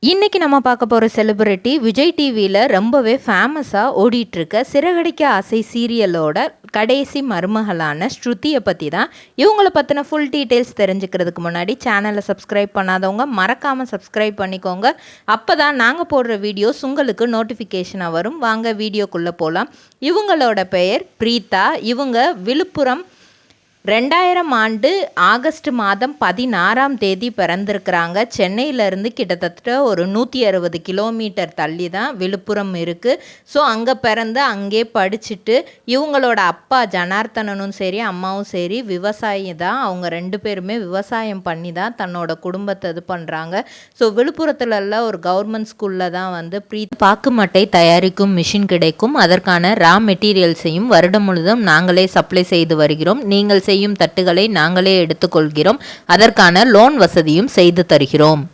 இன்னைக்கு நம்ம பார்க்க போகிற செலிபிரிட்டி விஜய் டிவியில் ரொம்பவே ஃபேமஸாக ஓடிட்டுருக்க சிறகடிக்க ஆசை சீரியலோட கடைசி மருமகளான ஸ்ருதியை பற்றி தான். இவங்களை பற்றின ஃபுல் டீட்டெயில்ஸ் தெரிஞ்சுக்கிறதுக்கு முன்னாடி சேனலை சப்ஸ்கிரைப் பண்ணாதவங்க மறக்காமல் சப்ஸ்கிரைப் பண்ணிக்கோங்க. அப்போ தான் நாங்கள் போடுற வீடியோஸ் உங்களுக்கு நோட்டிஃபிகேஷனாக வரும். வாங்க வீடியோக்குள்ளே போகலாம். இவங்களோட பெயர் பிரீதா. இவங்க விழுப்புரம் 2000 ஆண்டு ஆகஸ்ட் மாதம் 16ஆம் தேதி பிறந்திருக்கிறாங்க. சென்னையிலேருந்து கிட்டத்தட்ட ஒரு 160 கிலோமீட்டர் தள்ளி தான் விழுப்புரம் இருக்குது. ஸோ அங்கே பிறந்து அங்கே படிச்சுட்டு இவங்களோட அப்பா ஜனார்த்தனனும் சரி அம்மாவும் சரி விவசாயி தான். அவங்க 2 பேருமே விவசாயம் பண்ணி தான் தன்னோட குடும்பத்தை இது பண்ணுறாங்க. ஸோ விழுப்புரத்துலல ஒரு கவர்மெண்ட் ஸ்கூலில் தான் வந்து பாக்கு மட்டை தயாரிக்கும் மிஷின் கிடைக்கும். அதற்கான ரா மெட்டீரியல்ஸையும் வருடம் முழுதும் நாங்களே சப்ளை செய்து வருகிறோம். நீங்கள் செய்யும் தட்டுகளை நாங்களே எடுத்துக்கொள்கிறோம். அதற்கான லோன் வசதியும் செய்து தருகிறோம்.